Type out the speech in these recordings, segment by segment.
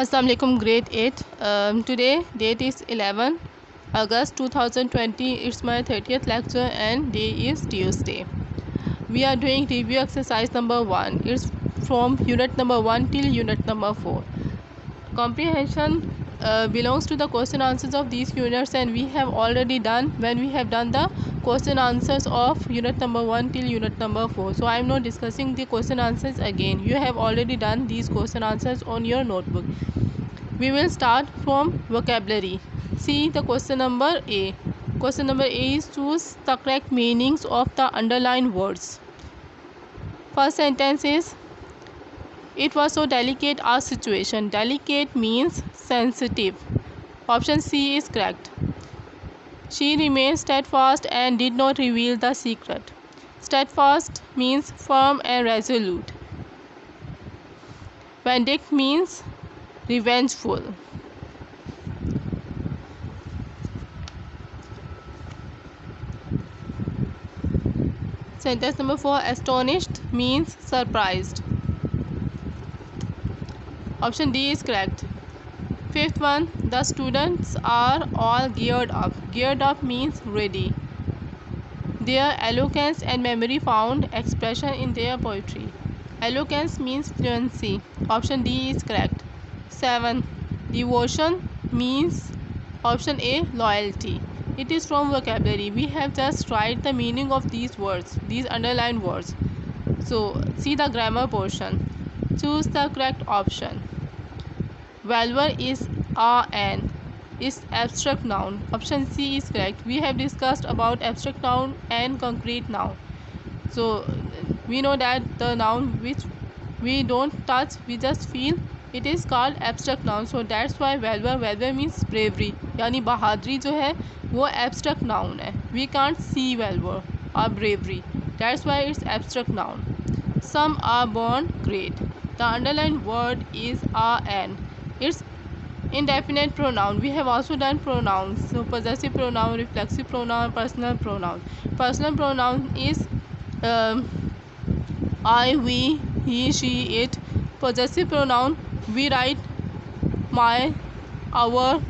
Assalamu alaikum, grade 8. Today date is 11 August 2020. It's my 30th lecture and day is Tuesday. We are doing review exercise number 1. It's from unit number 1 till unit number 4. Comprehension belongs to the question answers of these units, and we have already done when we have done the question answers of unit number 1 till unit number 4. So I am not discussing the question answers again. You have already done these question answers on your notebook. We will start from vocabulary. See the question number A. Question number A is choose the correct meanings of the underlined words. First sentence is, it was so delicate a situation. Delicate means sensitive. Option C is correct. She remained steadfast and did not reveal the secret. Steadfast means firm and resolute. Vindictive means revengeful. Sentence number 4, astonished means surprised. Option D is correct. Fifth one, the students are all geared up. Geared up means ready. Their eloquence and memory found expression in their poetry. Eloquence means fluency. Option D is correct. 7. Devotion means option A, loyalty. It is from vocabulary. We have just write the meaning of these words, these underlined words. So see the grammar portion. Choose the correct option. Valor is an is abstract noun. Option C is correct. We have discussed about abstract noun and concrete noun. So we know that the noun which we don't touch, we just feel, it is called abstract noun. So that's why valor means bravery, यानी बहादुरी जो है वो abstract noun है. We can't see valor or bravery. That's why it's abstract noun. Some are born great. The underlined word is an. It's indefinite pronoun. We have also done pronouns. So possessive pronoun, reflexive pronoun, personal pronoun. Personal pronoun is I, we, he, she, it. Possessive pronoun, we write my, our,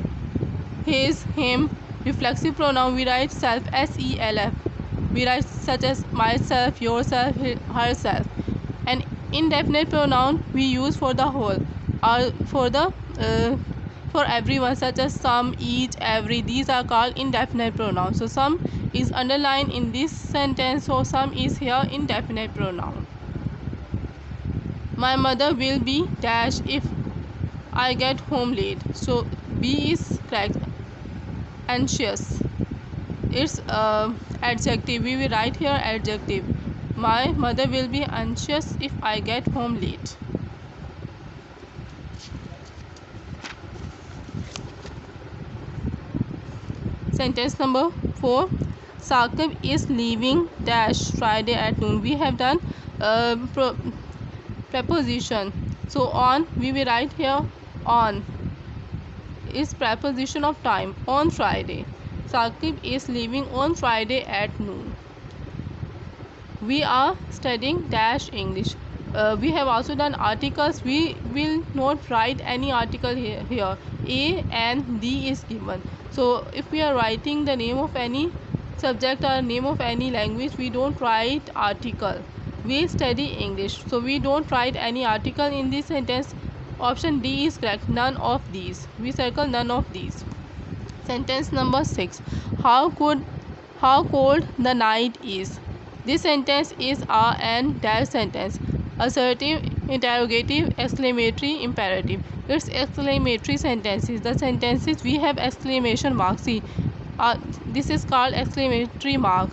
his, him. Reflexive pronoun, we write self, self. We write such as myself, yourself, herself. And indefinite pronoun we use for the whole or for everyone, such as some, each, every. These are called indefinite pronouns. So some is underlined in this sentence, so some is here indefinite pronoun. My mother will be dash if I get home late. So B is correct. Anxious, it's adjective. We will write here adjective. My mother will be anxious if I get home late. Sentence number 4, Saqib is leaving dash Friday at noon. We have done preposition. So on, we will write here on is preposition of time, on Friday. Saqib is leaving on Friday at noon. We are studying dash English. We have also done articles. We will not write any article here. A and D is given. So if we are writing the name of any subject or name of any language, we don't write article. We study English, so we don't write any article in this sentence. Option D is correct. None of these. We circle none of these. Sentence number 6. How cold the night is. This sentence is a and dash sentence. Assertive, interrogative, exclamatory, imperative. It's exclamatory sentences. The sentences we have exclamation mark. See, this is called exclamatory mark.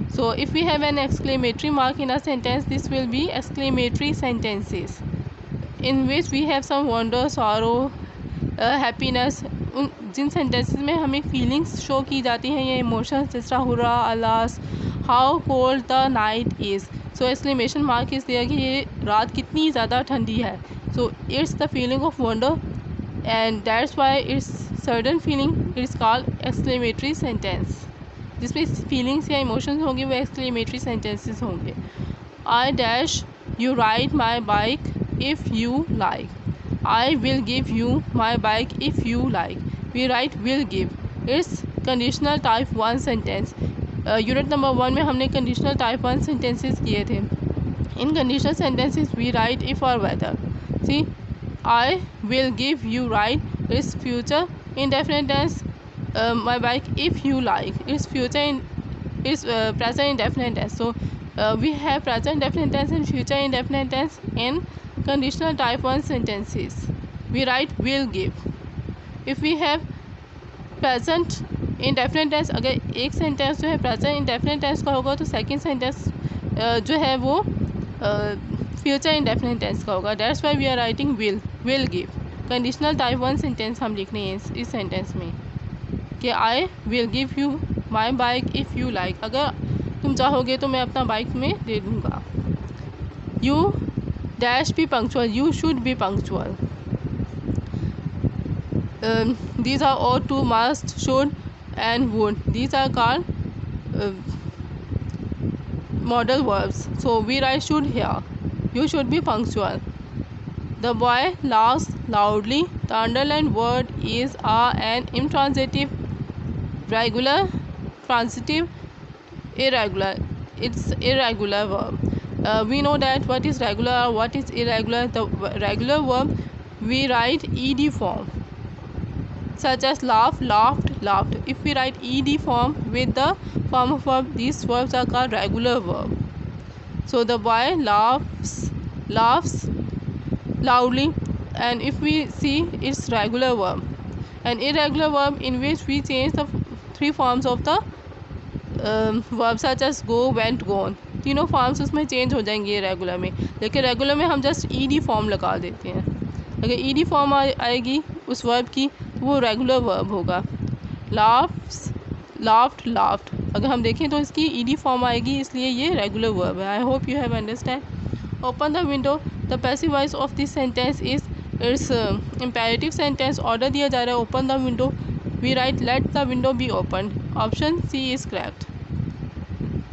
So if we have an exclamatory mark in a sentence, this will be exclamatory sentences in which we have some wonder, sorrow, happiness. Jin sentences में हमें feelings show की जाती हैं, ये emotions, जिस तरह hurrah, alas, how cold the night is. So exclamation mark इस दिया कि ये रात कितनी ज़्यादा ठंडी है. So it's the feeling of wonder and that's why it's certain feeling it's called exclamatory sentence. जिसमें फीलिंग्स या इमोशंस होंगे वो एक्सक्लेमेटरी सेंटेंसेस होंगे. I dash you ride my bike if you like. I will give you my bike if you like. We write will give. It's conditional type 1 sentence. Unit number 1 में हमने conditional type 1 sentences किए थे. In conditional sentences we write if or whether. See, I will give you ride is future indefinite tense. My bike if you like is future in is present indefinite tense. So we have present indefinite tense and future indefinite tense in conditional type 1 sentences. We write will give. If we have present indefinite tense, अगर एक sentence जो है present indefinite tense का होगा तो second sentence जो है वो फ्यूचर इंडेफिनिट टेंस का होगा. That's why we are writing will give. Conditional type 1 sentence हम लिख रहे हैं इस सेंटेंस में कि I will give you my bike if you like. अगर तुम चाहोगे तो मैं अपना बाइक में दे दूँगा. You dash B punctual. You should be punctual. These are all to, must, should and would. These are called modal verbs. So we write should here. You should be punctual. The boy laughs loudly. The underlined word is an intransitive, regular, transitive, irregular. It's irregular verb. We know that what is regular or what is irregular. The regular verb we write ed form, such as laugh, laughed, laughed. If we write ed form with the form of verb, these verbs are called regular verb. So the boy laughs loudly, and if we see it's regular verb. An irregular verb in which we change the three forms of the verb such as go, went, gone. तीनों forms उसमें change हो जाएंगे regular में, लेकिन regular में हम just ED form लगा देते हैं. अगर ईडी फॉर्म आएगी उस वर्ब की तो वो रेगुलर वर्ब होगा. Laughs, laughed, laughed. अगर हम देखें तो इसकी ईडी फॉर्म आएगी, इसलिए ये रेगुलर वर्ब है. I hope you have understand. Open the window. The passive voice of this sentence is it's imperative sentence. Order दिया जा रहा है open the window. We write let the window be open. Option C is correct.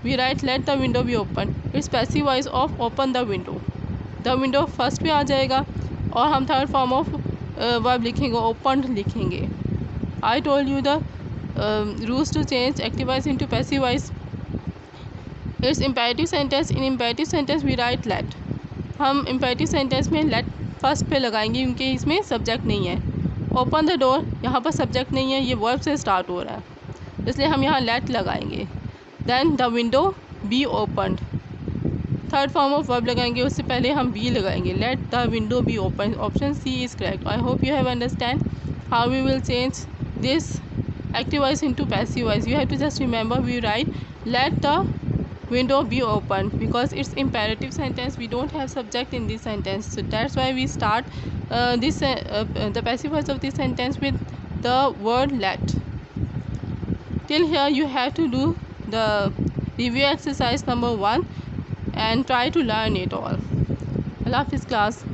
We write let the window be open. It's passive voice of open the window. The window first पे आ जाएगा और हम third form of verb लिखेंगे, open लिखेंगे. आई told you the rules to change active voice into passive voice. It's imperative sentence. In imperative sentence we write let. हम imperative sentence में let first पे लगाएंगे क्योंकि इसमें सब्जेक्ट नहीं है. ओपन द डोर, यहाँ पर सब्जेक्ट नहीं है, ये वर्ब से स्टार्ट हो रहा है, इसलिए हम यहाँ लेट लगाएंगे. Then the window be opened. Third form of verb लगाएंगे, उससे पहले हम बी लगाएंगे. Let the window be open. Option C is correct. I hope you have understand how we will change this active voice into passive voice. You have to just remember we write let the window be open because it's imperative sentence. We don't have subject in this sentence, so that's why we start the passive voice of this sentence with the word let. Till here you have to do the review exercise number 1 and try to learn it all. Allah Hafiz class.